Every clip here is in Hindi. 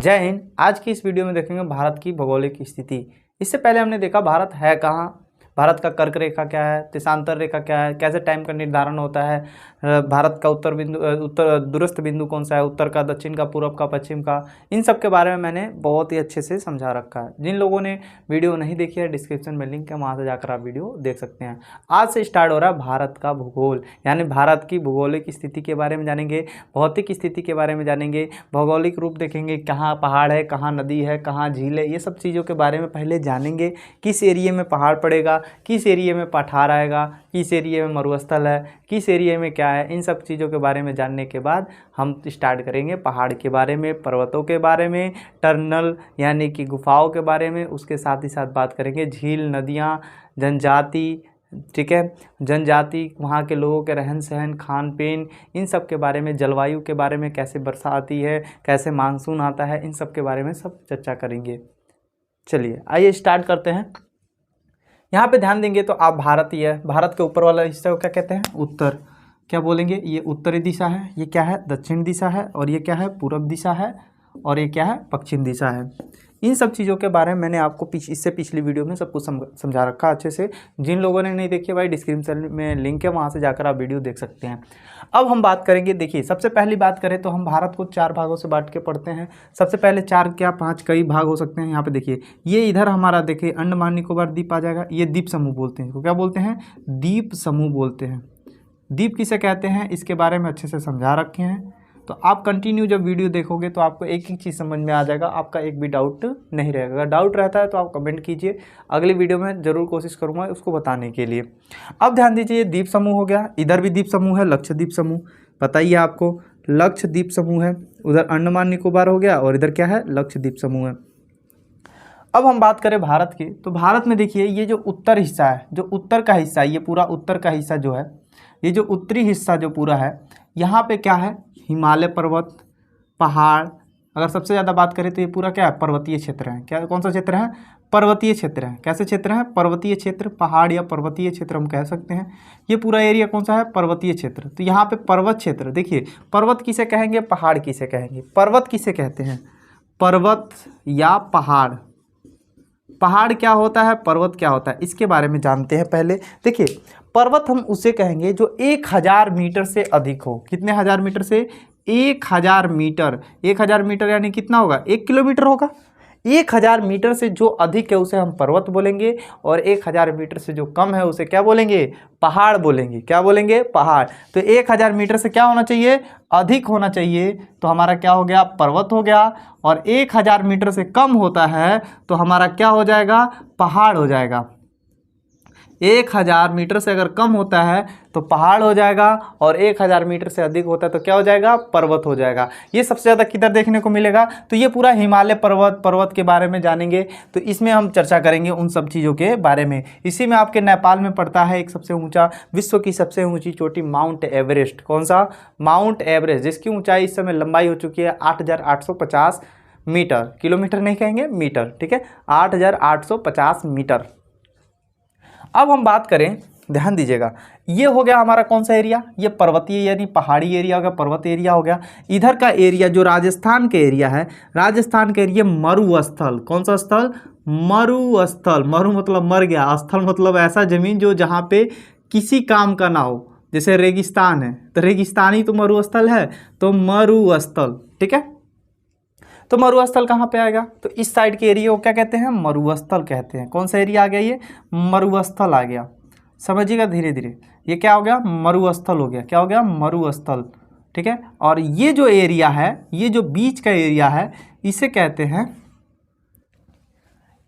जय हिंद। आज की इस वीडियो में देखेंगे भारत की भौगोलिक स्थिति। इससे पहले हमने देखा भारत है कहाँ, भारत का कर्क रेखा क्या है, देशांतर रेखा क्या है, कैसे टाइम का निर्धारण होता है, भारत का उत्तर दूरस्थ बिंदु कौन सा है, उत्तर का, दक्षिण का, पूर्व का, पश्चिम का, इन सब के बारे में मैंने बहुत ही अच्छे से समझा रखा है। जिन लोगों ने वीडियो नहीं देखी है, डिस्क्रिप्शन में लिंक है, वहाँ से जाकर आप वीडियो देख सकते हैं। आज से स्टार्ट हो रहा है भारत का भूगोल, यानी भारत की भूगोलिक स्थिति के बारे में जानेंगे, भौतिक स्थिति के बारे में जानेंगे, भौगोलिक रूप देखेंगे, कहाँ पहाड़ है, कहाँ नदी है, कहाँ झील है, ये सब चीज़ों के बारे में पहले जानेंगे। किस एरिया में पहाड़ पड़ेगा, किस एरिया में पठार आएगा, किस एरिया में मरुस्थल है, किस एरिया में क्या है, इन सब चीज़ों के बारे में जानने के बाद हम स्टार्ट करेंगे पहाड़ के बारे में, पर्वतों के बारे में, टनल यानी कि गुफाओं के बारे में। उसके साथ ही साथ बात करेंगे झील, नदियाँ, जनजाति, ठीक है, जनजाति, वहाँ के लोगों के रहन सहन, खान पीन, इन सब के बारे में, जलवायु के बारे में, कैसे वर्षा आती है, कैसे मानसून आता है, इन सब के बारे में सब चर्चा करेंगे। चलिए आइए स्टार्ट करते हैं। यहाँ पे ध्यान देंगे तो आप भारत ही है, भारत के ऊपर वाला हिस्सा को क्या कहते हैं, उत्तर। क्या बोलेंगे, ये उत्तरी दिशा है, ये क्या है, दक्षिण दिशा है, और ये क्या है, पूर्व दिशा है, और ये क्या है, पश्चिम दिशा है। इन सब चीज़ों के बारे में मैंने आपको इससे पिछली वीडियो में सब कुछ समझा रखा अच्छे से। जिन लोगों ने नहीं देखी भाई, डिस्क्रिप्शन में लिंक है, वहाँ से जाकर आप वीडियो देख सकते हैं। अब हम बात करेंगे, देखिए सबसे पहली बात करें तो हम भारत को 4 भागों से बांट के पढ़ते हैं। सबसे पहले 4 क्या 5 कई भाग हो सकते हैं। यहाँ पे देखिए, ये इधर हमारा देखिए अंडमान निकोबार द्वीप आ जाएगा। ये द्वीप समूह बोलते हैं, इसको क्या बोलते हैं, द्वीप समूह बोलते हैं। द्वीप किसे कहते हैं, इसके बारे में अच्छे से समझा रखे हैं। तो आप कंटिन्यू जब वीडियो देखोगे तो आपको एक ही चीज़ समझ में आ जाएगा, आपका एक भी डाउट नहीं रहेगा। अगर डाउट रहता है तो आप कमेंट कीजिए, अगली वीडियो में ज़रूर कोशिश करूँगा उसको बताने के लिए। अब ध्यान दीजिए, द्वीप समूह हो गया, इधर भी द्वीप समूह है, लक्षद्वीप समूह, बताइए आपको, लक्षद्वीप समूह है। उधर अंडमान निकोबार हो गया और इधर क्या है, लक्षद्वीप समूह है। अब हम बात करें भारत की, तो भारत में देखिए ये जो उत्तर हिस्सा है, जो उत्तर का हिस्सा है, ये पूरा उत्तर का हिस्सा जो है, ये जो उत्तरी हिस्सा जो पूरा है, यहाँ पे क्या है, हिमालय पर्वत, पहाड़। अगर सबसे ज़्यादा बात करें तो ये पूरा क्या है, पर्वतीय क्षेत्र है। क्या, कौन सा क्षेत्र है, पर्वतीय क्षेत्र है। कैसे क्षेत्र है, पर्वतीय क्षेत्र, पहाड़ या पर्वतीय क्षेत्र हम कह सकते हैं। ये पूरा एरिया कौन सा है, पर्वतीय क्षेत्र। तो यहाँ पे पर्वत क्षेत्र, देखिए पर्वत किसे कहेंगे, पहाड़ किसे कहेंगे। पर्वत किसे कहते हैं, पर्वत या पहाड़। पहाड़ क्या होता है, पर्वत क्या होता है, इसके बारे में जानते हैं पहले। देखिए पर्वत हम उसे कहेंगे जो 1000 मीटर से अधिक हो। कितने हज़ार मीटर से, 1000 मीटर। 1000 मीटर यानी कितना होगा, 1 किलोमीटर होगा। 1000 मीटर से जो अधिक है उसे हम पर्वत बोलेंगे, और 1000 मीटर से जो कम है उसे क्या बोलेंगे, पहाड़ बोलेंगे। क्या बोलेंगे, पहाड़। तो 1000 मीटर से क्या होना चाहिए, अधिक होना चाहिए, तो हमारा क्या हो गया, पर्वत हो गया। और 1000 मीटर से कम होता है तो हमारा क्या हो जाएगा, पहाड़ हो जाएगा। 1000 मीटर से अगर कम होता है तो पहाड़ हो जाएगा, और 1000 मीटर से अधिक होता है तो क्या हो जाएगा, पर्वत हो जाएगा। ये सबसे ज़्यादा किधर देखने को मिलेगा, तो ये पूरा हिमालय पर्वत के बारे में जानेंगे। तो इसमें हम चर्चा करेंगे उन सब चीज़ों के बारे में। इसी में आपके नेपाल में पड़ता है एक सबसे ऊंचा, विश्व की सबसे ऊंची चोटी माउंट एवरेस्ट। कौन सा, माउंट एवरेस्ट, जिसकी ऊंचाई इस समय लंबाई हो चुकी है 8850 मीटर। किलोमीटर नहीं कहेंगे, मीटर, ठीक है, 8850 मीटर। अब हम बात करें, ध्यान दीजिएगा, ये हो गया हमारा कौन सा एरिया, ये पर्वतीय यानी पहाड़ी एरिया हो गया, पर्वत एरिया हो गया। इधर का एरिया जो राजस्थान के एरिया है, राजस्थान के एरिया मरुस्थल। कौन सा स्थल, मरुस्थल। मरु मतलब मर गया, स्थल मतलब ऐसा जमीन जो जहाँ पे किसी काम का ना हो। जैसे रेगिस्तान है तो रेगिस्तानी तो मरुस्थल है, तो मरुस्थल, ठीक है। तो मरुस्थल कहाँ पे आएगा, तो इस साइड के एरिया को क्या कहते हैं, मरुस्थल कहते हैं। कौन सा एरिया आ गया, ये मरुस्थल आ गया। समझिएगा धीरे धीरे, ये क्या हो गया, मरुस्थल हो गया। क्या हो गया, मरुस्थल, ठीक है। और ये जो एरिया है, ये जो बीच का एरिया है, इसे कहते हैं,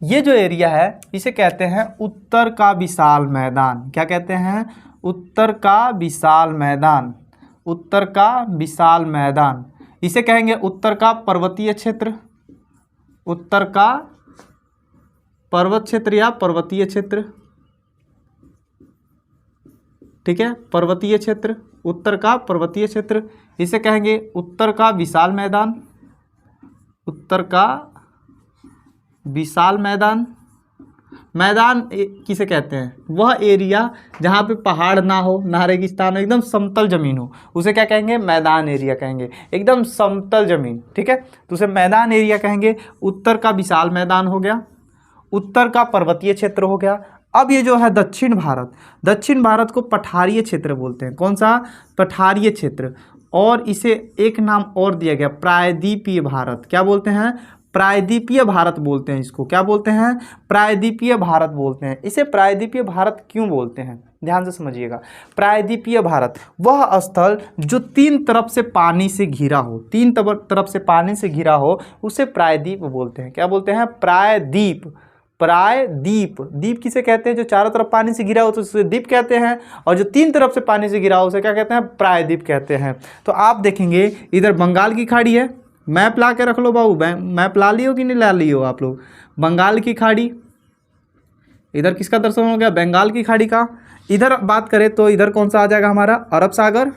ये जो एरिया है इसे कहते हैं उत्तर का विशाल मैदान। क्या कहते हैं, उत्तर का विशाल मैदान, उत्तर का विशाल मैदान। इसे कहेंगे उत्तर का पर्वतीय क्षेत्र, उत्तर का पर्वत क्षेत्र या पर्वतीय क्षेत्र, ठीक है, पर्वतीय क्षेत्र, उत्तर का पर्वतीय क्षेत्र। इसे कहेंगे उत्तर का विशाल मैदान, उत्तर का विशाल मैदान। मैदान किसे कहते हैं? वह एरिया जहाँ पे पहाड़ ना हो, ना रेगिस्तान हो, एकदम समतल ज़मीन हो, उसे क्या कहेंगे? मैदान एरिया कहेंगे। एकदम समतल ज़मीन, ठीक है, तो उसे मैदान एरिया कहेंगे। उत्तर का विशाल मैदान हो गया, उत्तर का पर्वतीय क्षेत्र हो गया। अब ये जो है दक्षिण भारत, दक्षिण भारत को पठारीय क्षेत्र बोलते हैं। कौन सा? पठारीय क्षेत्र। और इसे एक नाम और दिया गया, प्रायद्वीपीय भारत। क्या बोलते हैं? प्रायद्वीपीय भारत बोलते हैं इसको। क्या बोलते हैं? प्रायद्वीपीय भारत बोलते हैं। इसे प्रायद्वीपीय भारत क्यों बोलते हैं? ध्यान से समझिएगा। प्रायद्वीपीय भारत वह स्थल जो तीन तरफ से पानी से घिरा हो, तीन तरफ से पानी से घिरा हो, उसे प्रायद्वीप बोलते हैं। क्या बोलते हैं? प्रायद्वीप। प्रायद्वीप। द्वीप किसे कहते हैं? जो चारों तरफ पानी से घिरा हो तो उसे द्वीप कहते हैं, और जो तीन तरफ से पानी से घिरा हो उसे क्या कहते हैं? प्रायद्वीप कहते हैं। तो आप देखेंगे इधर बंगाल की खाड़ी है, मैप ला के रख लो बाबू, मैप ला लियो कि नहीं ला लियो आप लोग? बंगाल की खाड़ी, इधर किसका दर्शन हो गया? बंगाल की खाड़ी का। इधर बात करें तो इधर कौन सा आ जाएगा हमारा? अरब सागर,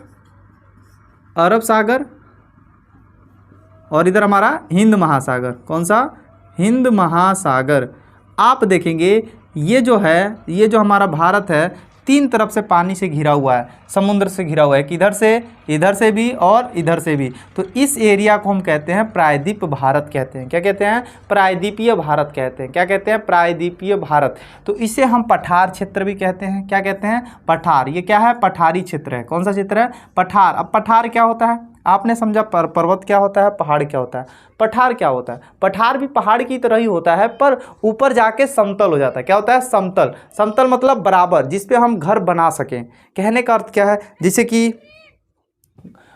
अरब सागर। और इधर हमारा हिंद महासागर। कौन सा? हिंद महासागर। आप देखेंगे ये जो है, ये जो हमारा भारत है, तीन तरफ से पानी से घिरा हुआ है, समुद्र से घिरा हुआ है, किधर से? इधर से भी और इधर से भी। तो इस एरिया को हम कहते हैं प्रायद्वीप भारत कहते हैं। क्या कहते हैं? प्रायद्वीपीय भारत कहते हैं। क्या कहते हैं? प्रायद्वीपीय भारत। तो इसे हम पठार क्षेत्र भी कहते हैं। क्या कहते हैं? पठार। ये क्या है? पठारी क्षेत्र है। कौन सा क्षेत्र है? पठार। अब पठार क्या होता है? आपने समझा पर्वत क्या होता है, पहाड़ क्या होता है। पठार क्या होता है? पठार भी पहाड़ की तरह ही होता है, पर ऊपर जाके समतल हो जाता है। क्या होता है? समतल। समतल मतलब बराबर, जिस पे हम घर बना सकें। कहने का अर्थ क्या है? जैसे कि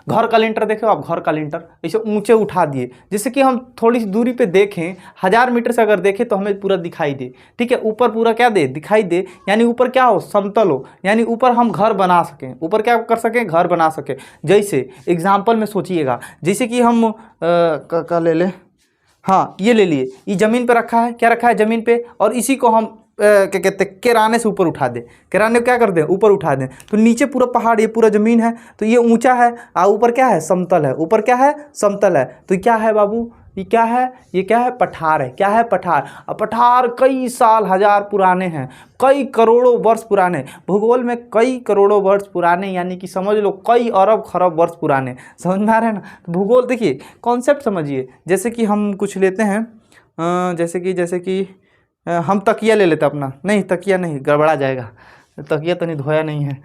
घर का लिंटर देखे आप, घर का लिंटर इसे ऊंचे उठा दिए, जिससे कि हम थोड़ी सी दूरी पे देखें, 1000 मीटर से अगर देखें तो हमें पूरा दिखाई दे। ठीक है, ऊपर पूरा क्या दे? दिखाई दे, यानी ऊपर क्या हो? समतल हो, यानी ऊपर हम घर बना सकें, ऊपर क्या कर सकें? घर बना सकें। जैसे एग्जाम्पल में सोचिएगा, जैसे कि हम का ले लें, हाँ ये ले लिए, ये ज़मीन पे रखा है। क्या रखा है? ज़मीन पे। और इसी को हम क्या कहते हैं? किराने से ऊपर उठा दें। किराने को क्या कर दें? ऊपर उठा दें। तो नीचे पूरा पहाड़, ये पूरा ज़मीन है, तो ये ऊंचा है, और ऊपर क्या है? समतल है। ऊपर क्या है? समतल है। तो क्या है बाबू? ये क्या है? ये क्या है? पठार है। क्या है? पठार। अब पठार कई साल, हजार पुराने हैं, कई करोड़ों वर्ष पुराने, भूगोल में कई करोड़ों वर्ष पुराने, यानी कि समझ लो कई अरब खरब वर्ष पुराने। समझ में आ रहा है ना? तो भूगोल देखिए, कॉन्सेप्ट समझिए। जैसे कि हम कुछ लेते हैं, जैसे कि हम तकिया ले लेते अपना, नहीं तकिया नहीं, गड़बड़ा जाएगा, तकिया तो नहीं, धोया नहीं है,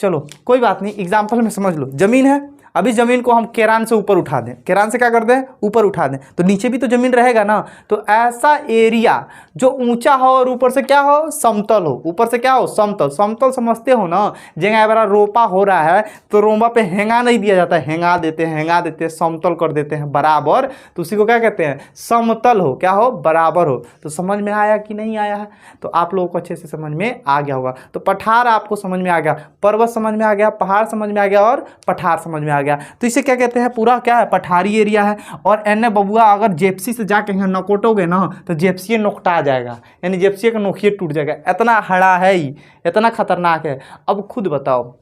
चलो कोई बात नहीं, एग्जाम्पल में समझ लो। ज़मीन है, अब इस ज़मीन को हम केरान से ऊपर उठा दें। केरान से क्या कर दें? ऊपर उठा दें, तो नीचे भी तो ज़मीन रहेगा ना। तो ऐसा एरिया जो ऊंचा हो और ऊपर से क्या हो? समतल हो। ऊपर से क्या हो? समतल। समतल समझते हो ना? जगह बड़ा रोपा हो रहा है तो रोपा पे हेंगा नहीं दिया जाता है, हेंगा देते हैं, समतल कर देते हैं, बराबर। तो उसी को क्या कहते हैं? समतल हो। क्या हो? बराबर हो। तो समझ में आया कि नहीं आया है? तो आप लोगों को अच्छे से समझ में आ गया होगा। तो पठार आपको समझ में आ गया, पर्वत समझ में आ गया, पहाड़ समझ में आ गया, और पठार समझ में आ गया। तो इसे क्या कहते हैं? पूरा क्या है? पठारी एरिया है। और एने बबुआ अगर जेप्सी से जाके यहाँ नकोटोगे ना तो जेप्सी नोकटा जाएगा, यानी जेप्सी का नोखिए टूट जाएगा। इतना हड़ा है ही, इतना खतरनाक है। अब खुद बताओ,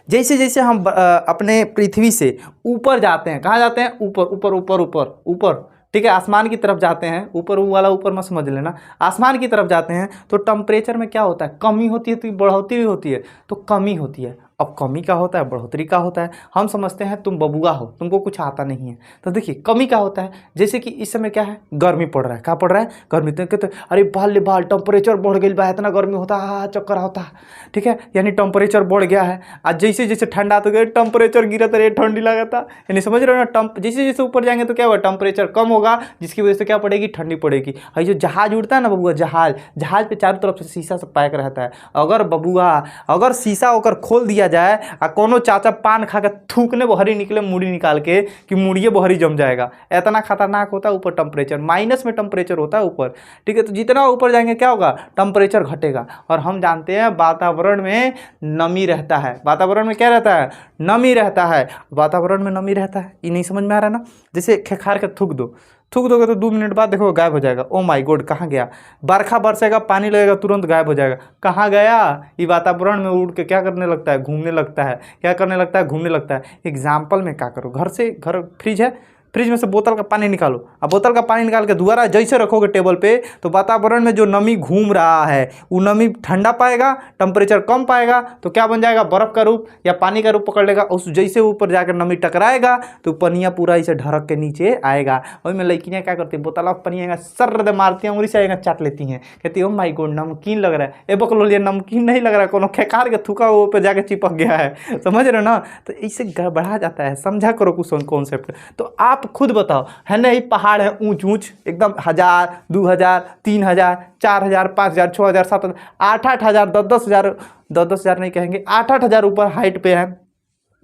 जैसे जैसे हम अपने पृथ्वी से ऊपर जाते हैं, कहाँ जाते हैं? ऊपर ऊपर ऊपर ऊपर ऊपर, ठीक है, आसमान की तरफ जाते हैं। ऊपर वाला ऊपर मत समझ लेना, आसमान की तरफ जाते हैं तो टेम्परेचर में क्या होता है? कमी होती है, तो बढ़ोतरी होती है, तो कमी होती है। अब कमी का होता है, बढ़ोतरी का होता है। हम समझते हैं तुम बबुआ हो, तुमको कुछ आता नहीं है, तो देखिए कमी का होता है। जैसे कि इस समय क्या है? गर्मी पड़ रहा है। क्या पड़ रहा है? गर्मी। तो कहते अरे बाल टेम्परेचर बढ़ गई बा, इतना गर्मी होता है, चक्कर होता है, ठीक है, यानी टेम्परेचर बढ़ गया है। आज जैसे जैसे ठंडा तो गए टेम्परेचर गिरा तो ठंडी लगा था, यानी समझ रहे हो ना? जैसे जैसे ऊपर जाएंगे तो क्या होगा? टेम्परेचर कम होगा, जिसकी वजह से क्या पड़ेगी? ठंडी पड़ेगी। और जो जहाज उड़ता है ना बबुआ, जहाज पे चारों तरफ से शीशा से पैक रहता है। अगर बबुआ, अगर शीशा होकर खोल दिया जाए और कोनो चाचा पान खा के थूकने बहरी निकले मुड़ी निकाल के, कि मुड़िए बहरी जम जाएगा, इतना खतरनाक होता है ऊपर टेम्परेचर। माइनस में टेम्परेचर होता है ऊपर, ठीक है। तो जितना ऊपर जाएंगे क्या होगा? टेम्परेचर घटेगा। और हम जानते हैं वातावरण में नमी रहता है। वातावरण में क्या रहता है? नमी रहता है। वातावरण में नमी रहता है, ये नहीं समझ में आ रहा है ना? जैसे खेखार के थूक दोगे तो 2 मिनट बाद देखो गायब हो जाएगा। ओ माय गॉड, कहाँ गया? बरखा बरसेगा, पानी लगेगा, तुरंत गायब हो जाएगा। कहाँ गया? ये वातावरण में उड़ के क्या करने लगता है? घूमने लगता है। क्या करने लगता है? घूमने लगता है। एग्जाम्पल में क्या करो, घर से घर फ्रिज है, फ्रिज में से बोतल का पानी निकालो, अब बोतल का पानी निकाल के दोबारा जैसे रखोगे टेबल पे, तो वातावरण में जो नमी घूम रहा है वो नमी ठंडा पाएगा, टेम्परेचर कम पाएगा, तो क्या बन जाएगा, बर्फ का रूप या पानी का रूप पकड़ लेगा। उस जैसे ऊपर जाकर नमी टकराएगा तो पनिया पूरा इसे ढरक के नीचे आएगा। वही में लड़कियाँ क्या करती है, बोतल ऑफ पनिया सर्द मारती हैं, उंगली से आएगा चाट लेती हैं, कहती है ओ माय गॉड नमकीन लग रहा है। ए बकलो ये नमकीन नहीं लग रहा है, कोनो खेकार के थूका वो पे जाके चिपक गया है, समझ रहे हो ना। तो इससे गड़बड़ा जाता है, समझा करो कुछ कॉन्सेप्ट। तो आप खुद बताओ, है ना, ये पहाड़ है ऊंच ऊंच एकदम 1000, 2000, 3000, 4000, 5000, 6000, 7000, 8-8 हजार, 10-10 हजार, 10-10 हजार नहीं कहेंगे, 8-8 हजार ऊपर हाइट पे है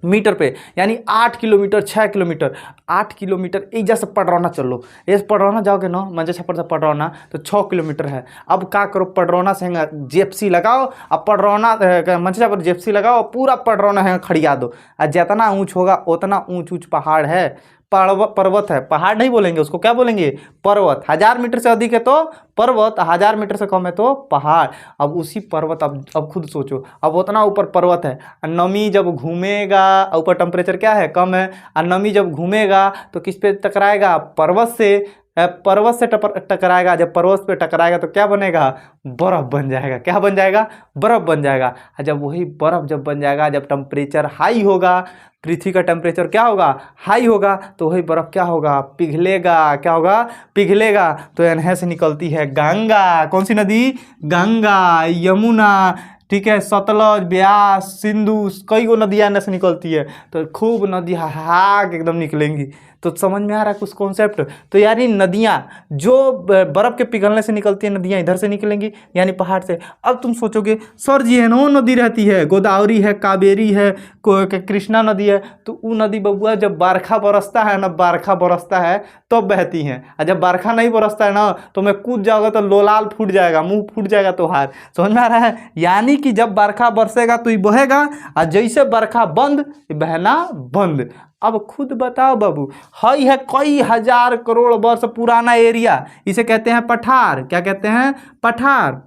मीटर पे, यानी 8 किलोमीटर 6 किलोमीटर 8 किलोमीटर एक जैसे पडरौना चलो, ये पडरौना जाओगे ना, मंजे छप्पर से पडरौना तो 6 किलोमीटर है। अब क्या करो, पडरौना से जेप्सी लगाओ, अब पडरौना मंजे छप्पर जेप्सी लगाओ, पूरा पडरौना है खड़िया दो, और जितना ऊँच होगा उतना ऊँच ऊँच पहाड़ है, पर्वत है, पहाड़ नहीं बोलेंगे उसको, क्या बोलेंगे, पर्वत। 1000 मीटर से अधिक है तो पर्वत, 1000 मीटर से कम है तो पहाड़। अब उसी पर्वत, अब खुद सोचो, अब उतना ऊपर पर्वत है, नमी जब घूमेगा, ऊपर टेम्परेचर क्या है, कम है, और नमी जब घूमेगा तो किस पे टकराएगा, पर्वत से, पर्वत से टकराएगा। जब पर्वत पे टकराएगा तो क्या बनेगा, बर्फ बन जाएगा। क्या बन जाएगा, बर्फ बन जाएगा। और जब वही बर्फ जब बन जाएगा, जब टेम्परेचर हाई होगा, पृथ्वी का टेम्परेचर क्या होगा, हाई होगा, तो वही बर्फ क्या होगा, पिघलेगा। क्या होगा, पिघलेगा। तो यहाँ से निकलती है गंगा, कौन सी नदी, गंगा, यमुना, ठीक है, सतलज, ब्यास, सिंधु, कई गो नदियाँ यहाँ से निकलती है। तो खूब नदी हाक एकदम निकलेंगी। तो समझ में आ रहा है कुछ कॉन्सेप्ट। तो यानी नदियाँ जो बर्फ़ के पिघलने से निकलती है, नदियाँ इधर से निकलेंगी, यानी पहाड़ से। अब तुम सोचोगे सर जी है ना, वो नदी रहती है, गोदावरी है, कावेरी है, कृष्णा नदी है, तो वो नदी बबुआ जब बरखा बरसता है ना, बरखा बरसता है तब बहती हैं, और जब बरखा नहीं बरसता है ना, तो मैं कूद जाओगे तो लोलाल फूट जाएगा, मुंह फूट जाएगा तोहार। समझ में आ रहा है। यानी कि जब बरखा बरसेगा तो ये बहेगा, और जैसे बरखा बंद, बहना बंद। अब खुद बताओ बाबू, हई है कई हजार करोड़ वर्ष पुराना एरिया, इसे कहते हैं पठार। क्या कहते हैं, पठार,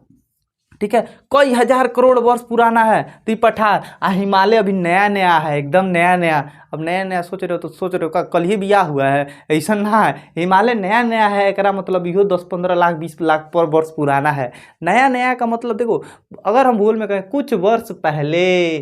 ठीक है, कई हजार करोड़ वर्ष पुराना है तो ये पठार। हिमालय अभी नया नया है, एकदम नया नया। अब नया नया सोच रहे हो तो सोच रहे हो कल ही बियाह हुआ है, ऐसा ना है। हिमालय नया नया है, एकरा मतलब इहो 10-15 लाख 20 लाख पर वर्ष पुराना है। नया नया का मतलब देखो, अगर हम भूल में कहें कुछ वर्ष पहले,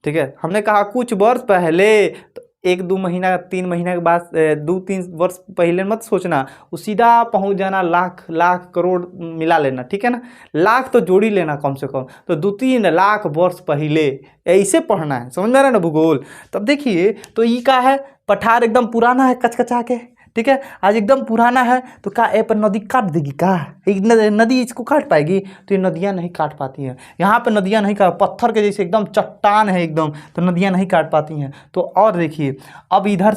ठीक है, हमने कहा कुछ वर्ष पहले, तो 1-2 महीना 3 महीना के बाद 2-3 वर्ष पहले मत सोचना, वो सीधा पहुंच जाना लाख लाख करोड़ मिला लेना, ठीक है ना, लाख तो जोड़ी लेना कम से कम। तो 2-3 लाख वर्ष पहले ऐसे पढ़ना है, समझ में आ रहा है ना भूगोल। तब देखिए, तो ये क्या है, पठार एकदम पुराना है कचकचा के, ठीक है, आज एकदम पुराना है। तो क्या ए पर नदी काट देगी, क्या नदी इसको काट पाएगी, तो ये नदियाँ नहीं काट पाती हैं। यहाँ पे नदियाँ नहीं काट, पत्थर के जैसे एकदम चट्टान है एकदम, तो नदियाँ नहीं काट पाती हैं। तो और देखिए, अब इधर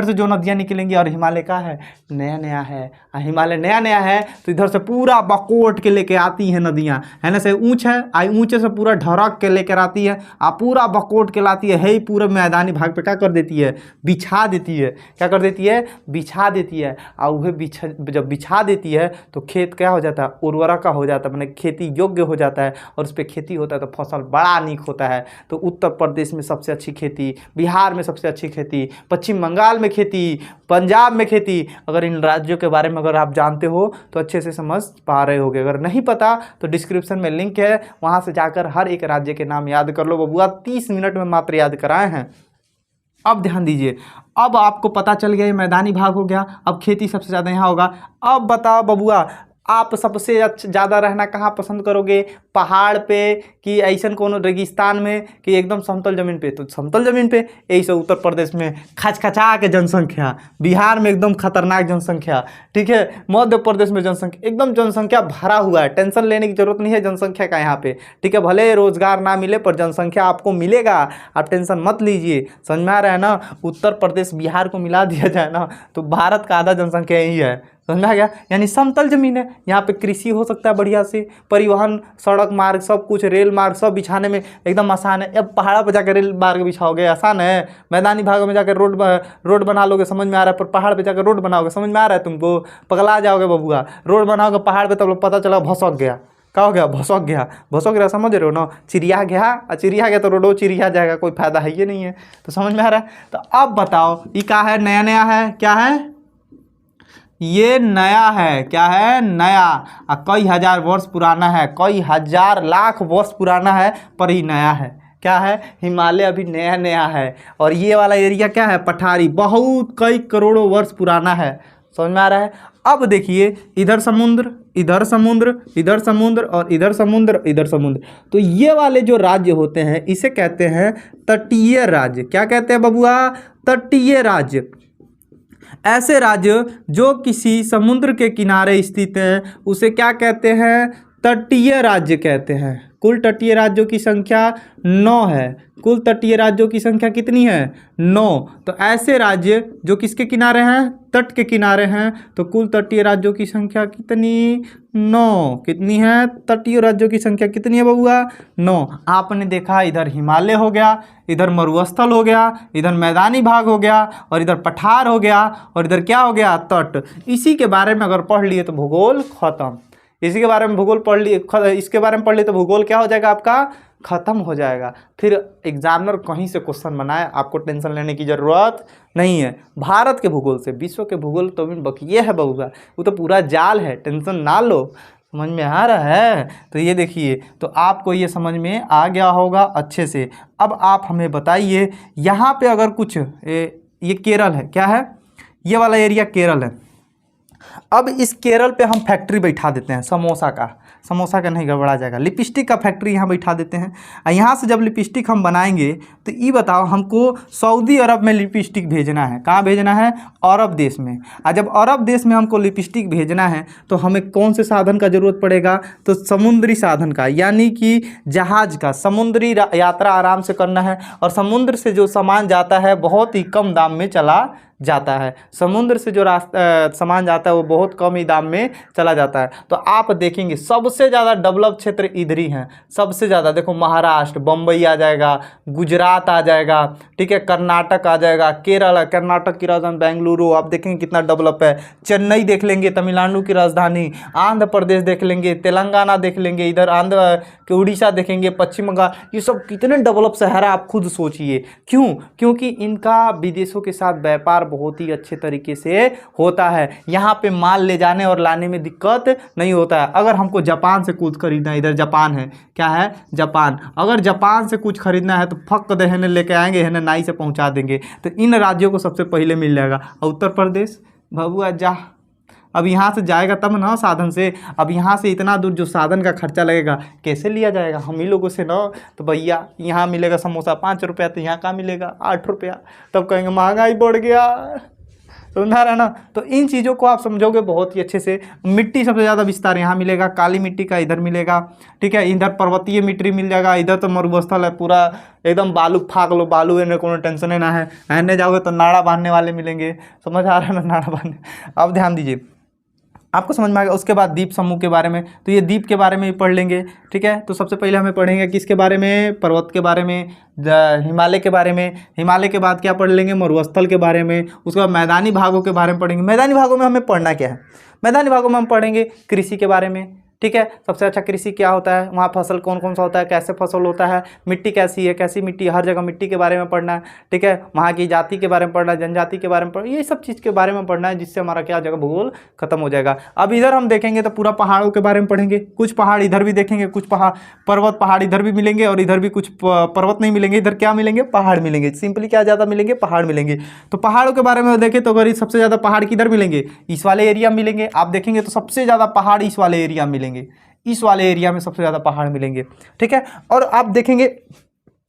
से जो नदियाँ निकलेंगी, और हिमालय का है नया नया है, हिमालय नया नया है, तो इधर से पूरा बकोट के लेके आती हैं नदियाँ, है ना, से ऊँच है, ऊँचे से पूरा ढरक के लेकर आती है, पूरा बकोट के लाती है, पूरे मैदानी भाग पे क्या कर देती है, बिछा देती है। क्या कर देती है, बिछा देती है। और वह जब बिछा देती है तो खेत क्या हो जाता है, उर्वरक हो जाता है, मैंने खेती योग्य हो जाता है, और उस पर खेती होता है तो फसल बड़ा नीक होता है। तो उत्तर प्रदेश में सबसे अच्छी खेती, बिहार में सबसे अच्छी खेती, पश्चिम बंगाल में खेती, पंजाब में खेती। अगर इन राज्यों के बारे में अगर आप जानते हो तो अच्छे से समझ पा रहे होगे, अगर नहीं पता तो डिस्क्रिप्शन में लिंक है, वहाँ से जाकर हर एक राज्य के नाम याद कर लो बबुआ, 30 मिनट में मात्र याद कराए हैं। अब ध्यान दीजिए, अब आपको पता चल गया ये मैदानी भाग हो गया, अब खेती सबसे ज़्यादा यहाँ होगा। अब बताओ बबुआ, आप सबसे ज़्यादा रहना कहाँ पसंद करोगे, पहाड़ पे कि ऐसा कोनो रेगिस्तान में कि एकदम समतल ज़मीन पे। तो समतल ज़मीन पे, ऐसे उत्तर प्रदेश में खचखचा के जनसंख्या, बिहार में एकदम खतरनाक जनसंख्या, ठीक है, मध्य प्रदेश में जनसंख्या एकदम जनसंख्या भरा हुआ है, टेंशन लेने की जरूरत नहीं है जनसंख्या का यहाँ पे, ठीक है। भले रोजगार ना मिले पर जनसंख्या आपको मिलेगा, आप टेंशन मत लीजिए। समझ में आ रहा है ना। उत्तर प्रदेश बिहार को मिला दिया जाए ना तो भारत का आधा जनसंख्या यही है, समझा गया। यानी समतल जमीन है, यहाँ पे कृषि हो सकता है बढ़िया से, परिवहन, सड़क मार्ग सब कुछ, रेल मार्ग सब बिछाने में एकदम आसान है। अब पहाड़ पर जाकर रेल मार्ग बिछाओगे आसान है, मैदानी भागों में जाकर रोड बना लोगे, समझ में आ रहा है, पर पहाड़ पे जाकर रोड बनाओगे, समझ में आ रहा है तुमको, पगला जाओगे बबुआ। रोड बनाओगे पहाड़ पे, तब लोग पता चला भसक गया, क्या हो गया, भसक गया। भसक गया समझ रहे हो ना, चिड़िया गया, चिड़िया गया तो रोडो चिड़िया जाएगा, कोई फायदा है ये नहीं है। तो समझ में आ रहा है। तो अब बताओ ये क्या है, नया नया है, क्या है ये, नया है, क्या है नया, कई हजार वर्ष पुराना है, कई हजार लाख वर्ष पुराना है, पर ये नया है। क्या है, हिमालय अभी नया नया है। और ये वाला एरिया क्या है, पठारी, बहुत कई करोड़ों वर्ष पुराना है। समझ में आ रहा है। अब देखिए इधर समुद्र, इधर समुद्र, इधर समुद्र और इधर समुद्र, इधर समुद्र। तो ये वाले जो राज्य होते हैं इसे कहते हैं तटीय राज्य। क्या कहते हैं बबुआ, तटीय राज्य। ऐसे राज्य जो किसी समुद्र के किनारे स्थित हैं उसे क्या कहते हैं, तटीय राज्य कहते हैं। कुल तटीय राज्यों की संख्या 9 है। कुल तटीय राज्यों की संख्या कितनी है, 9। तो ऐसे राज्य जो किसके किनारे हैं, तट के किनारे हैं। तो कुल तटीय राज्यों की संख्या कितनी, 9। कितनी है, तटीय राज्यों की संख्या कितनी है बबुआ, 9। आपने देखा इधर हिमालय हो गया, इधर मरुस्थल हो गया, इधर मैदानी भाग हो गया, और इधर पठार हो गया, और इधर क्या हो गया, तट। इसी के बारे में अगर पढ़ लिए तो भूगोल खत्म। इसी के बारे में भूगोल पढ़ लिए, इसके बारे में पढ़ लिए तो भूगोल क्या हो जाएगा आपका, खत्म हो जाएगा। फिर एग्जामिनर कहीं से क्वेश्चन बनाए, आपको टेंशन लेने की ज़रूरत नहीं है। भारत के भूगोल से विश्व के भूगोल तो बकिए है बबुआ, वो तो पूरा जाल है, टेंशन ना लो। समझ में आ रहा है। तो ये देखिए, तो आपको ये समझ में आ गया होगा अच्छे से। अब आप हमें बताइए, यहाँ पे अगर कुछ ये केरल है, क्या है, ये वाला एरिया केरल है। अब इस केरल पे हम फैक्ट्री बैठा देते हैं समोसा का नहीं गड़बड़ा जाएगा, लिपस्टिक का फैक्ट्री यहाँ बैठा देते हैं। और यहाँ से जब लिपस्टिक हम बनाएंगे तो ये बताओ, हमको सऊदी अरब में लिपस्टिक भेजना है। कहाँ भेजना है, अरब देश में। और जब अरब देश में हमको लिपस्टिक भेजना है तो हमें कौन से साधन का ज़रूरत पड़ेगा, तो समुद्री साधन का, यानी कि जहाज़ का। समुद्री यात्रा आराम से करना है, और समुद्र से जो सामान जाता है बहुत ही कम दाम में चला जाता है। समुद्र से जो सामान जाता है वो बहुत कम ही दाम में चला जाता है। तो आप देखेंगे सबसे ज़्यादा डेवलप क्षेत्र इधर ही हैं, सबसे ज़्यादा। देखो महाराष्ट्र, बम्बई आ जाएगा, गुजरात आ जाएगा, ठीक है, कर्नाटक आ जाएगा, केरल, कर्नाटक की राजधानी बेंगलुरु, आप देखेंगे कितना डेवलप है। चेन्नई देख लेंगे, तमिलनाडु की राजधानी, आंध्र प्रदेश देख लेंगे, तेलंगाना देख लेंगे, इधर आंध्र के उड़ीसा देखेंगे, पश्चिम बंगाल, ये सब कितने डेवलप शहर है, आप खुद सोचिए। क्यों, क्योंकि इनका विदेशों के साथ व्यापार बहुत ही अच्छे तरीके से होता है। यहाँ पे माल ले जाने और लाने में दिक्कत नहीं होता है। अगर हमको जापान से कुछ खरीदना है, इधर जापान है, क्या है, जापान, अगर जापान से कुछ खरीदना है तो फक दे है लेके आएंगे, है नाई से पहुँचा देंगे। तो इन राज्यों को सबसे पहले मिल जाएगा। उत्तर प्रदेश बबुआ जा, अब यहाँ से जाएगा तब ना साधन से। अब यहाँ से इतना दूर जो साधन का खर्चा लगेगा कैसे लिया जाएगा, हम ही लोगों से ना। तो भैया यहाँ मिलेगा समोसा 5 रुपया, तो यहाँ कहाँ मिलेगा 8 रुपया, तब कहेंगे महंगाई बढ़ गया। समझा रहा ना। तो इन चीज़ों को आप समझोगे बहुत ही अच्छे से। मिट्टी सबसे ज़्यादा विस्तार यहाँ मिलेगा, काली मिट्टी का इधर मिलेगा, ठीक है, इधर पर्वतीय मिट्टी मिल जाएगा, इधर तो मरुस्थल है पूरा एकदम बालू, फाक लो बालू है, कोनो टेंशन ना है। रहने जाओगे तो नाड़ा बांधने वाले मिलेंगे, समझ आ रहा है ना, नाड़ा बांधने। अब ध्यान दीजिए, आपको समझ में आएगा। उसके बाद द्वीप समूह के बारे में, तो ये द्वीप के बारे में भी पढ़ लेंगे, ठीक है। तो सबसे पहले हमें पढ़ेंगे किसके बारे में, पर्वत के बारे में, हिमालय के बारे में। हिमालय के बाद क्या पढ़ लेंगे, मरुस्थल के बारे में। उसके बाद मैदानी भागों के बारे में पढ़ेंगे। मैदानी भागों में हमें पढ़ना क्या है, मैदानी भागों में हम पढ़ेंगे कृषि के बारे में, ठीक है। सबसे अच्छा कृषि क्या होता है, वहाँ फसल कौन कौन सा होता है, कैसे फसल होता है, मिट्टी कैसी है, कैसी मिट्टी, हर जगह मिट्टी के बारे में पढ़ना है, ठीक है। वहाँ की जाति के बारे में पढ़ना है, जनजाति के बारे में पढ़ना, ये सब चीज़ के बारे में पढ़ना है, जिससे हमारा क्या जगह भूगोल खत्म हो जाएगा। अब इधर हम देखेंगे तो पूरा पहाड़ों के बारे में पढ़ेंगे। कुछ पहाड़ इधर भी देखेंगे, कुछ पर्वत पहाड़ इधर भी मिलेंगे, और इधर भी कुछ पर्वत नहीं मिलेंगे, इधर क्या मिलेंगे, पहाड़ मिलेंगे। सिंपली क्या ज़्यादा मिलेंगे, पहाड़ मिलेंगे। तो पहाड़ों के बारे में देखें तो अगर सबसे ज़्यादा पहाड़ किधर मिलेंगे, इस वाले एरिया मिलेंगे। आप देखेंगे तो सबसे ज़्यादा पहाड़ इस वाले एरिया मिलेंगे, इस वाले एरिया में सबसे ज़्यादा पहाड़ मिलेंगे, ठीक है। और आप देखेंगे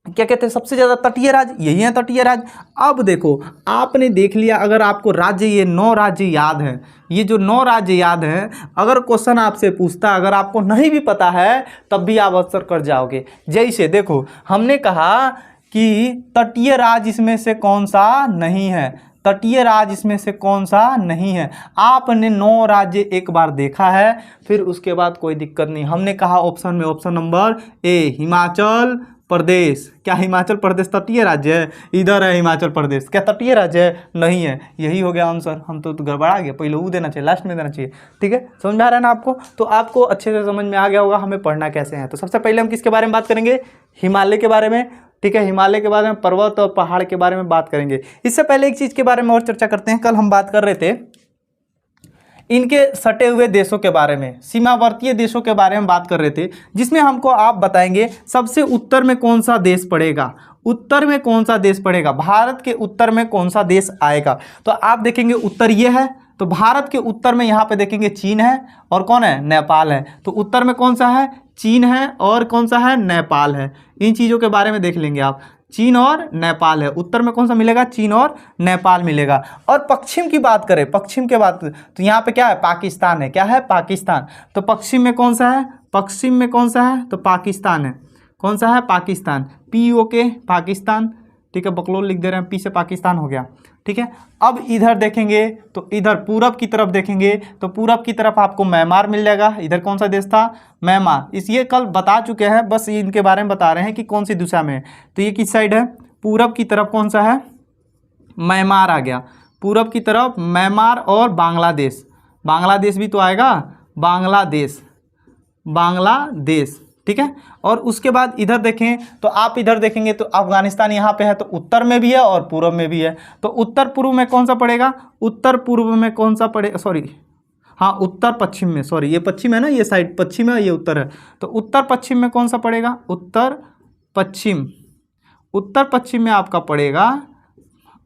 क्या कहते हैं, सबसे ज़्यादा तटीय राज्य यही है, तटीय राज्य। अब देखो, आपने देख लिया, अगर आपको राज्य, ये 9 राज्य याद हैं, ये जो 9 राज्य याद हैं, अगर क्वेश्चन आपसे पूछता, अगर आपको नहीं भी पता है तब भी आप आंसर कर जाओगे। जैसे देखो, हमने कहा कि तटीय राज्य इसमें से कौन सा नहीं है, तटीय राज्य इसमें से कौन सा नहीं है। आपने 9 राज्य एक बार देखा है, फिर उसके बाद कोई दिक्कत नहीं। हमने कहा ऑप्शन में, option number A Himachal Pradesh. क्या हिमाचल प्रदेश तटीय राज्य है? इधर है हिमाचल प्रदेश। क्या तटीय राज्य है? नहीं है। यही हो गया आंसर। हम तो गड़बड़ा गया, पहले वो देना चाहिए, लास्ट में देना चाहिए। ठीक है, समझ में आ रहा है ना आपको? तो आपको अच्छे से समझ में आ गया होगा हमें पढ़ना कैसे है। तो सबसे पहले हम किसके बारे में बात करेंगे? हिमालय के बारे में। ठीक है, हिमालय के बारे में, पर्वत और पहाड़ के बारे में बात करेंगे। इससे पहले एक चीज़ के बारे में और चर्चा करते हैं। कल हम बात कर रहे थे इनके सटे हुए देशों के बारे में, सीमावर्तीय देशों के बारे में बात कर रहे थे, जिसमें हमको आप बताएंगे सबसे उत्तर में कौन सा देश पड़ेगा। उत्तर में कौन सा देश पड़ेगा? भारत के उत्तर में कौन सा देश आएगा? तो आप देखेंगे उत्तर ये है, तो भारत के उत्तर में यहाँ पे देखेंगे चीन है और कौन है? नेपाल है। तो उत्तर में कौन सा है? चीन है और कौन सा है? नेपाल है। इन चीज़ों के बारे में देख लेंगे आप। चीन और नेपाल है। उत्तर में कौन सा मिलेगा? चीन और नेपाल मिलेगा। और पश्चिम की बात करें, पश्चिम के बात तो यहाँ पे क्या है? पाकिस्तान है। क्या है? पाकिस्तान। तो पश्चिम में कौन सा है? पश्चिम में कौन सा है? तो पाकिस्तान है। कौन सा है? पाकिस्तान। POK पाकिस्तान। ठीक है, बकलोल लिख दे रहे हैं, P से पाकिस्तान हो गया। ठीक है, अब इधर देखेंगे तो इधर पूरब की तरफ देखेंगे तो पूरब की तरफ आपको म्यांमार मिल जाएगा। इधर कौन सा देश था? म्यांमार। इस ये कल बता चुके हैं, बस इनके बारे में बता रहे हैं कि कौन सी दिशा में है। तो ये किस साइड है? पूरब की तरफ कौन सा है? म्यांमार आ गया। पूरब की तरफ म्यांमार और बांग्लादेश। बांग्लादेश भी तो आएगा, बांग्लादेश, बांग्लादेश। ठीक है, और उसके बाद इधर देखें तो आप इधर देखेंगे तो अफगानिस्तान यहाँ पे है, तो उत्तर में भी है और पूर्व में भी है। तो उत्तर पूर्व में कौन सा पड़ेगा? उत्तर पूर्व में कौन सा पड़ेगा? सॉरी, हाँ, उत्तर पश्चिम में, सॉरी ये पश्चिम है ना, ये साइड पश्चिम है, ये उत्तर है। तो उत्तर पश्चिम में कौन सा पड़ेगा? उत्तर पश्चिम। उत्तर पश्चिम में आपका पड़ेगा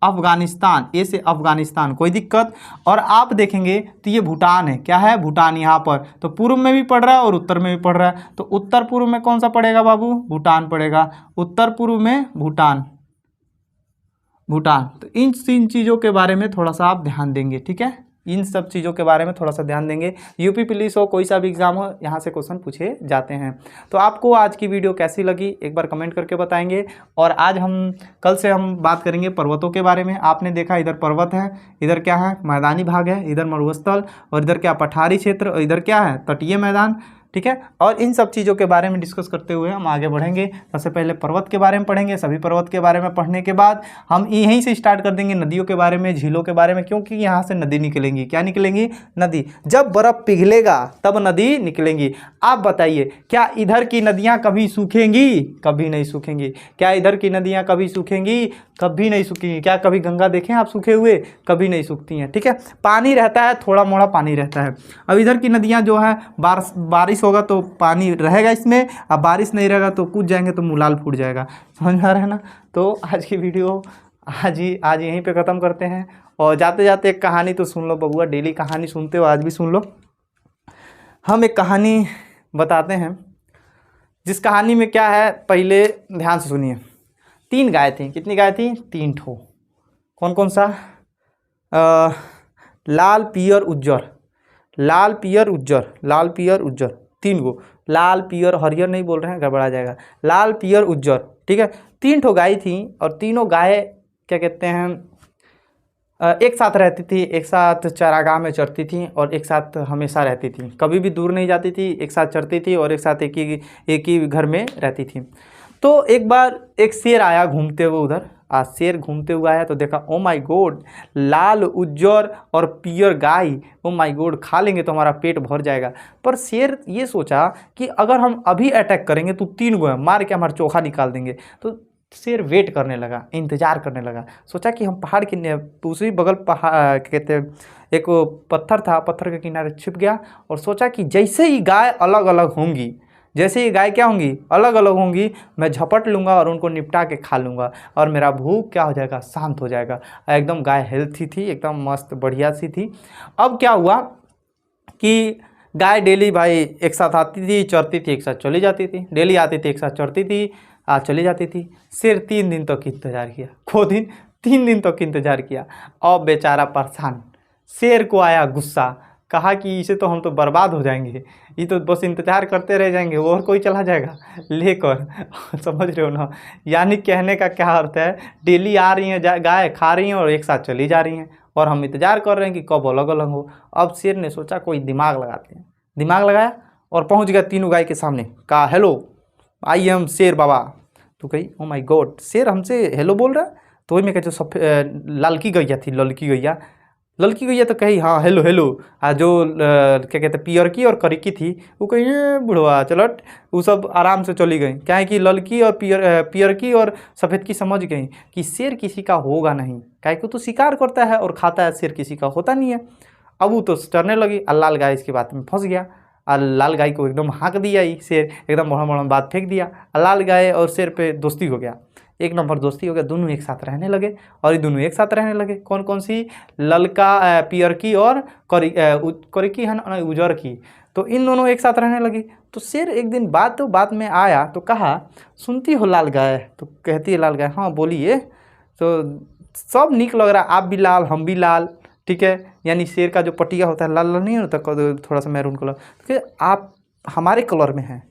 अफगानिस्तान। ए से अफगानिस्तान, कोई दिक्कत। और आप देखेंगे तो ये भूटान है। क्या है? भूटान यहाँ पर। तो पूर्व में भी पड़ रहा है और उत्तर में भी पड़ रहा है। तो उत्तर पूर्व में कौन सा पड़ेगा बाबू? भूटान पड़ेगा। उत्तर पूर्व में भूटान, भूटान। तो इन तीन चीज़ों के बारे में थोड़ा सा आप ध्यान देंगे। ठीक है, इन सब चीज़ों के बारे में थोड़ा सा ध्यान देंगे। यूपी पुलिस हो, कोई सा भी एग्जाम हो, यहाँ से क्वेश्चन पूछे जाते हैं। तो आपको आज की वीडियो कैसी लगी एक बार कमेंट करके बताएंगे। और आज कल से हम बात करेंगे पर्वतों के बारे में। आपने देखा इधर पर्वत है, इधर क्या है? मैदानी भाग है, इधर मरुस्थल, और इधर क्या? पठारी क्षेत्र, और इधर क्या है? तटीय मैदान। ठीक है, और इन सब चीज़ों के बारे में डिस्कस करते हुए हम आगे बढ़ेंगे। सबसे पहले पर्वत के बारे में पढ़ेंगे। सभी पर्वत के बारे में पढ़ने के बाद हम यहीं से स्टार्ट कर देंगे नदियों के बारे में, झीलों के बारे में, क्योंकि यहाँ से नदी निकलेंगी। क्या निकलेंगी? नदी। जब बर्फ़ पिघलेगा तब नदी निकलेंगी। आप बताइए, क्या इधर की नदियाँ कभी सूखेंगी? कभी नहीं सूखेंगी। क्या इधर की नदियाँ कभी सूखेंगी? कभी नहीं सूखेंगी। क्या कभी गंगा देखें आप सूखे हुए? कभी नहीं सूखती हैं। ठीक है, पानी रहता है, थोड़ा मोड़ा पानी रहता है। अब इधर की नदियाँ जो है, बारिश होगा तो पानी रहेगा इसमें, अब बारिश नहीं रहेगा तो कूद जाएंगे तो मुलाल फूट जाएगा। समझ में आ रहा है ना? तो आज की वीडियो आज यहीं पे ख़त्म करते हैं। और जाते जाते एक कहानी तो सुन लो बबुआ, डेली कहानी सुनते हो, आज भी सुन लो। हम एक कहानी बताते हैं, जिस कहानी में क्या है पहले ध्यान से सुनिए। 3 गाय थी। कितनी गाय थी? 3 ठो। कौन कौन सा? लाल, पियर, उज्जर। लाल, पियर, उज्जर, लाल, पियर, उज्जर, 3 गो। लाल, पियर, हरियर नहीं बोल रहे हैं, गड़बड़ा जाएगा। लाल, पियर, उज्जर। ठीक है, 3 ठो गाय थी और तीनों गाय क्या कहते हैं, एक साथ रहती थी, एक साथ चारागाह में चरती थी और एक साथ हमेशा रहती थी। कभी भी दूर नहीं जाती थी, एक साथ चरती थी और एक साथ एक ही घर में रहती थी। तो एक बार एक शेर आया घूमते हुए उधर। शेर घूमते हुए आया तो देखा, ओ माय गॉड, लाल, उज्जर और पियर गाय, ओ माय गॉड, खा लेंगे तो हमारा पेट भर जाएगा। पर शेर ये सोचा कि अगर हम अभी अटैक करेंगे तो 3 गो है, मार के हमारा चोखा निकाल देंगे। तो शेर वेट करने लगा, इंतजार करने लगा। सोचा कि हम पहाड़ के दूसरी बगल पहाड़ कहते हैं, एक पत्थर था, पत्थर के किनारे छिप गया और सोचा कि जैसे ही गाय अलग अलग होंगी, जैसे ही गाय क्या होंगी? अलग अलग होंगी, मैं झपट लूँगा और उनको निपटा के खा लूँगा और मेरा भूख क्या हो जाएगा? शांत हो जाएगा। एकदम गाय हेल्थी थी, एकदम मस्त बढ़िया सी थी। अब क्या हुआ कि गाय डेली भाई एक साथ आती थी, चरती थी, एक साथ चली जाती थी। डेली आती थी, एक साथ चरती थी, चली जाती थी। शेर 3 दिन तक इंतज़ार किया। को दिन? 3 दिन तक इंतज़ार किया। अब बेचारा परेशान। शेर को आया गुस्सा, कहा कि इसे तो हम तो बर्बाद हो जाएंगे, ये तो बस इंतज़ार करते रह जाएंगे, और कोई चला जाएगा लेकर। समझ रहे हो ना? यानी कहने का क्या अर्थ है, डेली आ रही हैं गाय, खा रही हैं और एक साथ चली जा रही हैं और हम इंतज़ार कर रहे हैं कि कब अलग अलग हो। अब शेर ने सोचा कोई दिमाग लगाते हैं। दिमाग लगाया और पहुंच गया तीनों गाय के सामने। कहा, हेलो, आई एम शेर बाबा, तो कही ओ माय गॉड, शेर हमसे हेलो बोल रहा है। तो वही मैं कहती हूँ ललकी गैया थी, ललकी गैया तो कही हाँ हेलो हेलो। जो क्या कहते हैं पियर की और करिकी थी, वो कही बुढ़वा चलट, वो सब आराम से चली गई। क्या है कि ललकी और पियर की और सफ़ेद की समझ गई कि शेर किसी का होगा नहीं, क्या है कि तो शिकार करता है और खाता है, शेर किसी का होता नहीं है। अब वो तो चरने लगी, लाल गाय इसकी बात में फंस गया। लाल गाय को एकदम हाँक दिया, ही शेर एकदम बड़ा बड़ा बात फेंक दिया। लाल गाय और शेर पे दोस्ती हो गया, एक नंबर दोस्ती हो गया, दोनों एक साथ रहने लगे। और ये दोनों एक साथ रहने लगे, कौन कौन सी, ललका पियर की और करिकी है ना उजर की, तो इन दोनों एक साथ रहने लगी। तो शेर एक दिन बात में आया तो कहा सुनती हो लाल गाय? तो कहती है लाल गाय हाँ बोलिए। तो सब निक लग रहा, आप भी लाल हम भी लाल, ठीक है, यानी शेर का जो पटिया होता है लाल लाल नहीं होता, थोड़ा सा मैरून कलर, तो आप हमारे कलर में हैं,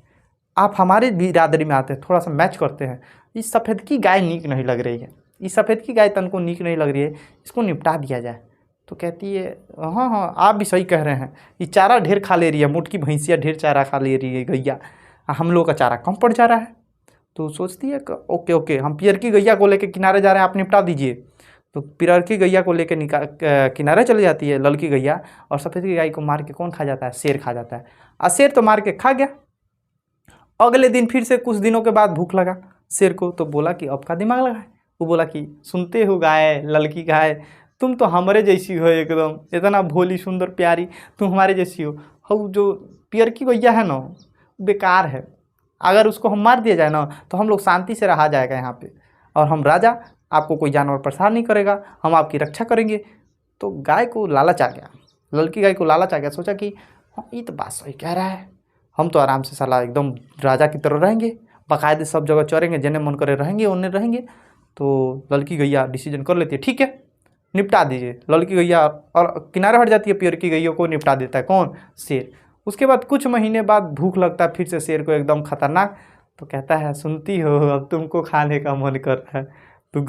आप हमारे बिरादरी में आते हैं, थोड़ा सा मैच करते हैं। इस सफ़ेद की गाय नीक नहीं लग रही है, इस सफ़ेद की गाय तन को नीक नहीं लग रही है, इसको निपटा दिया जाए। तो कहती है हाँ हाँ आप भी सही कह रहे हैं, ये चारा ढेर खा ले रही है, मोट की भैंसिया ढेर चारा खा ले रही है गैया, हम लोग का चारा कम पड़ जा रहा है। तो सोचती है ओके ओके, हम पियर की गैया को लेकर किनारे जा रहे हैं, आप निपटा दीजिए। तो पियर की गैया को लेकर किनारे चली जाती है ललकी गैया, और सफ़ेद की गाय को मार के कौन खा जाता है? शेर खा जाता है। और शेर तो मार के खा गया। अगले दिन फिर से कुछ दिनों के बाद भूख लगा शेर को, तो बोला कि अब का दिमाग लगा है। वो बोला कि सुनते हो गाय, ललकी गाय, तुम तो हमारे जैसी हो, एकदम इतना भोली सुंदर प्यारी, तुम हमारे जैसी हो। जो पियर की गैया है ना बेकार है, अगर उसको हम मार दिया जाए ना तो हम लोग शांति से रहा जाएगा यहाँ पे, और हम राजा, आपको कोई जानवर परेशान नहीं करेगा, हम आपकी रक्षा करेंगे। तो गाय को लालच आ गया, ललकी गाय को लालच आ गया, सोचा कि हाँ ये तो बात सही कह रहा है, हम तो आराम से साला एकदम राजा की तरह रहेंगे, बाकायदे सब जगह चरेंगे, जिन्हें मन करे रहेंगे उन्हें रहेंगे। तो ललकी गैया डिसीजन कर लेती है ठीक है निपटा दीजिए, ललकी गैया और किनारे हट जाती है, पियर की गैया को निपटा देता है कौन? शेर। उसके बाद कुछ महीने बाद भूख लगता है फिर से शेर को एकदम खतरनाक, तो कहता है सुनती हो अब तुमको खाने का मन कर रहा है। तो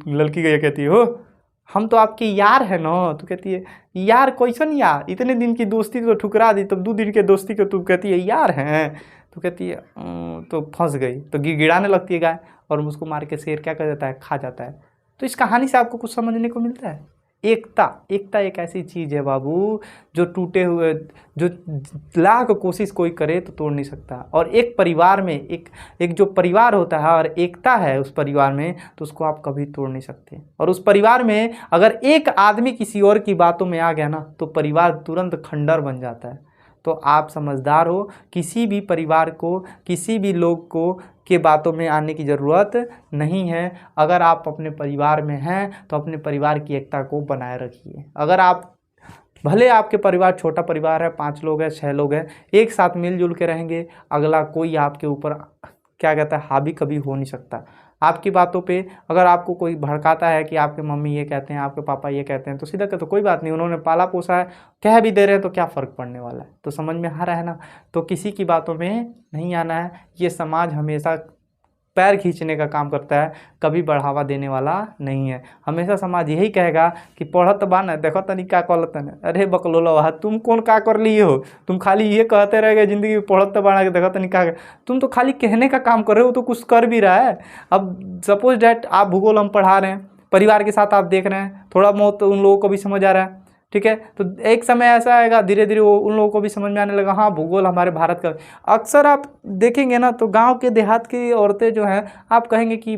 ललकी गैया कहती है हो हम तो आपके यार है ना। तो कहती है यार कैसन यार, इतने दिन की दोस्ती तो ठुकरा दी, तब 2 दिन के दोस्ती को तू कहती है यार हैं। तो कहती है तो फंस गई, तो गिड़गिड़ाने लगती है गाय, और उसको मार के शेर क्या कर देता है? खा जाता है। तो इस कहानी से आपको कुछ समझने को मिलता है, एकता। एकता एक ऐसी चीज़ है बाबू, जो टूटे हुए, जो लाख कोशिश कोई करे तो तोड़ नहीं सकता। और एक परिवार में एक जो परिवार होता है और एकता है उस परिवार में, तो उसको आप कभी तोड़ नहीं सकते। और उस परिवार में अगर एक आदमी किसी और की बातों में आ गया ना, तो परिवार तुरंत खंडर बन जाता है। तो आप समझदार हो, किसी भी परिवार को, किसी भी लोग को के बातों में आने की ज़रूरत नहीं है। अगर आप अपने परिवार में हैं तो अपने परिवार की एकता को बनाए रखिए। अगर आप, भले आपके परिवार छोटा परिवार है, 5 लोग हैं 6 लोग हैं, एक साथ मिलजुल के रहेंगे, अगला कोई आपके ऊपर क्या कहता है हावी कभी हो नहीं सकता। आपकी बातों पे अगर आपको कोई भड़काता है कि आपके मम्मी ये कहते हैं, आपके पापा ये कहते हैं, तो सीधा कहते तो कोई बात नहीं, उन्होंने पाला पोसा है, कह भी दे रहे हैं तो क्या फ़र्क पड़ने वाला है। तो समझ में आ रहा है ना। तो किसी की बातों में नहीं आना है। ये समाज हमेशा पैर खींचने का काम करता है, कभी बढ़ावा देने वाला नहीं है। हमेशा समाज यही कहेगा कि पढ़त बा न, देखो तनी का कहत न, अरे बकलोला तुम कौन का कर लिए हो, तुम खाली ये कहते रहेगे ज़िंदगी में पढ़त बना के देखो तनी का, तुम तो खाली कहने का काम कर रहे हो, तो कुछ कर भी रहा है। अब सपोज डैट आप भूगोल हम पढ़ा रहे हैं, परिवार के साथ आप देख रहे हैं, थोड़ा बहुत उन लोगों को भी समझ आ रहा है, ठीक है। तो एक समय ऐसा आएगा धीरे धीरे वो उन लोगों को भी समझ में आने लगा, हाँ भूगोल हमारे भारत का। अक्सर आप देखेंगे ना तो गांव के देहात की औरतें जो हैं, आप कहेंगे कि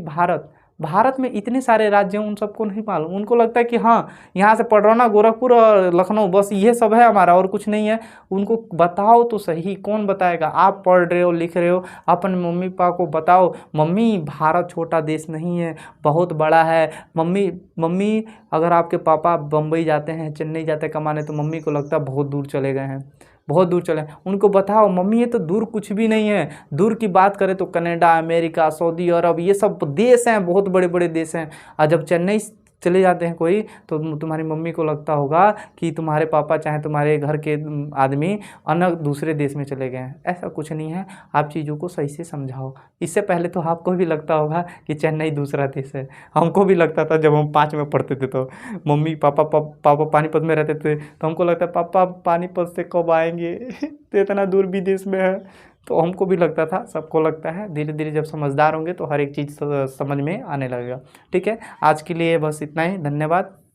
भारत में इतने सारे राज्य हैं, उन सबको नहीं मालूम। उनको लगता है कि हाँ यहाँ से पडरौना, गोरखपुर और लखनऊ, बस ये सब है हमारा और कुछ नहीं है। उनको बताओ तो सही, कौन बताएगा? आप पढ़ रहे हो, लिख रहे हो, अपने मम्मी पापा को बताओ, मम्मी भारत छोटा देश नहीं है, बहुत बड़ा है। मम्मी अगर आपके पापा बम्बई जाते हैं, चेन्नई जाते हैं कमाने, तो मम्मी को लगता है बहुत दूर चले गए हैं, बहुत दूर चले। उनको बताओ मम्मी ये तो दूर कुछ भी नहीं है। दूर की बात करें तो कनाडा, अमेरिका, सऊदी अरब, ये सब देश हैं, बहुत बड़े बड़े देश हैं। और जब चेन्नई चले जाते हैं कोई, तो तुम्हारी मम्मी को लगता होगा कि तुम्हारे पापा चाहे तुम्हारे घर के आदमी अन्य दूसरे देश में चले गए हैं। ऐसा कुछ नहीं है, आप चीज़ों को सही से समझाओ। इससे पहले तो आपको भी लगता होगा कि चेन्नई दूसरा देश है। हमको भी लगता था जब हम 5 में पढ़ते थे, तो मम्मी पापा पानीपत में रहते थे, तो हमको लगता पापा पानीपत से कब आएंगे तो इतना दूर विदेश में है। तो हमको भी लगता था, सबको लगता है। धीरे धीरे जब समझदार होंगे तो हर एक चीज़ समझ में आने लगेगा। ठीक है, आज के लिए बस इतना ही। धन्यवाद।